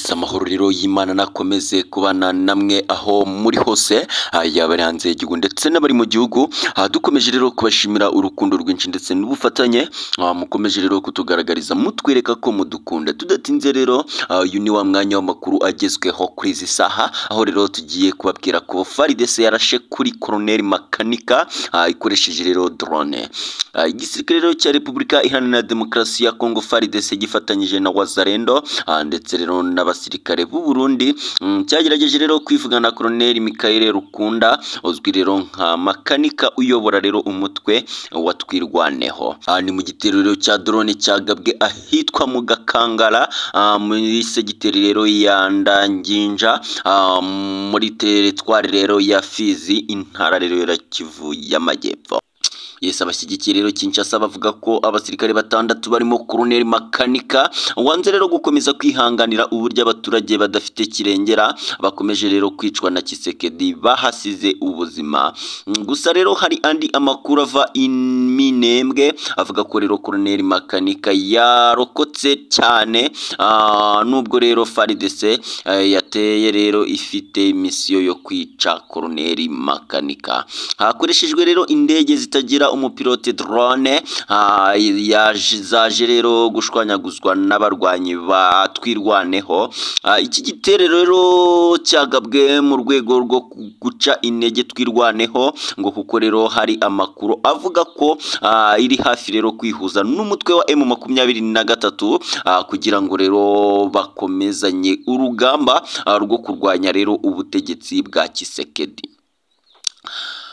Yes, amahoro rero y'Imana nakomeze kubana namwe aho muri hose, yabari hanze y'igihugu ndetse n'abari mu gihugu. Dukomeje rero kubashimira urukundo rwinshi ndetse n'ubufatanye mukomeje rero kutugaragariza mutwereka ko mudukunda. Tudatinze rero uyu ni wa mwanya w'amakuru agezweho kuri izi saha, aho rero tugiye kubabwira ko FARDC yarashe kuri Colonel Makanika ikoresheje rero drone. Igisirikare rero cya Repubulika Iharanira Demokarasi ya Kongo FARDC gifatanyije na Wazalendo ndetse rero n'abasirikare b'u Burundi cyagerageje rero kwivugana Colonel Mikael Rukunda uzwi rero nka Makanika uyobora rero umutwe wa Twirwaneho. Ni mu gitero rero cya drone cyagabwe ahitwa mu Gakangara muri segiteri rero ya Ndanginja muri teritwari rero ya Fizi, intara rero ya Kivu y'Amajyepfo. Yes, abashyigikiye rero Kinshasa bavuga ko abasirikare batandatu barimo Colonel Makanika wanze rero gukomeza kwihanganira uburyo abaturage badafite kirengera bakomeje rero kwicwa na Kisekedi bahasize ubuzima. Gusa rero hari andi amakuru ava Minembwe avuga ko rero Colonel Makanika yarokotse cyane nubwo rero FARDC yateye rero ifite misiyo yo kwica Colonel Makanika. Hakoreshejwe rero indege zitagira umupilote drone zaje rero gushwanyaguzwa n'abarwanyi ba Twirwaneho. Iki gitero rero cyagabwe mu rwego rwo guca intege Twirwaneho ngo kuko rero hari amakuru avuga ko iri hafi rero kwihuza n'umutwe wa M23 kugira ngo rero bakomezanye urugamba rwo kurwanya rero ubutegetsi bwa Kisekedi.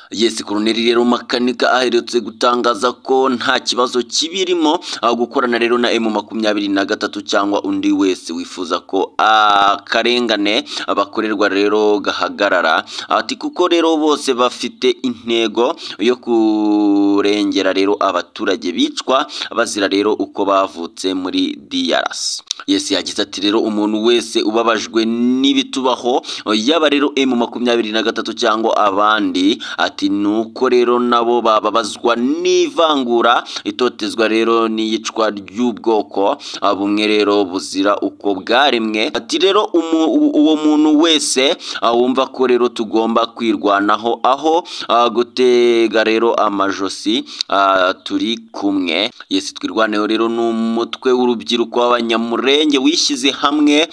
Yes, Colonel rero Makanika aherutse gutangaza ko nta kibazo kibirimo gukorana rero na M23 cyangwa undi wese wifuza ko akarengane bakorerwa rero gahagarara. Ati kuko rero bose bafite intego yo kurengera rero abaturage bicwa bazira rero uko bavutse muri DRC. Yes, yagize ati rero umuntu wese ubabajwe n'ibitubaho yaba rero M23 cyangwa abandi nuko rero nabo bababazwa n'ivangura itotezwa rero n'iyicwa ry'ubwoko bumwe rero buzira uko bwaremwe. Ati rero uwo muntu wese wumva ko rero tugomba kwirwanaho aho gutega rero amajosi turi kumwe. Yes, Twirwaneho rero n'umutwe w'urubyiruko w'Abanyamurenge wishyize hamwe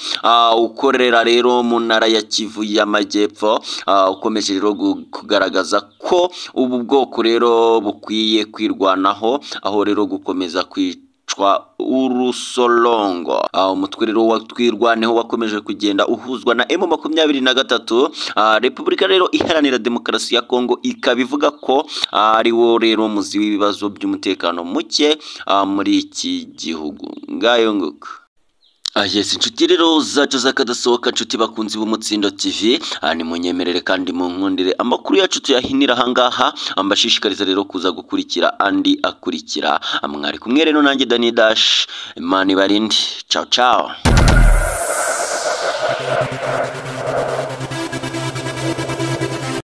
ukorera rero mu ntara ya Kivu y'Amajyepfo ukomeje rero kugaragaza ko ubu bwoko rero bukwiye kwirwanaho aho rero gukomeza kwicwa urusolongo. Umutwe rero wa Twirwaneho wakomeje kugenda uhuzwa na M23. Repubulika rero Iharanira Demokarasi ya Kongo ikabivuga ko ari wo rero muzi w'ibibazo by'umutekano muke muri iki gihugu. Ngayo nguko. Yes, inshuti rero zacu zakadasohoka nshuti bakunzi b'Umutsindo TV, ni munyemerere kandi munkundire amakuru yacu tuyahinira hangaha, ambashishikariza rero kuza gukurikira andi akurikira. Mwari kumwe rero nanjye Dani Dash, Imana ibarinde. Ciao ciao.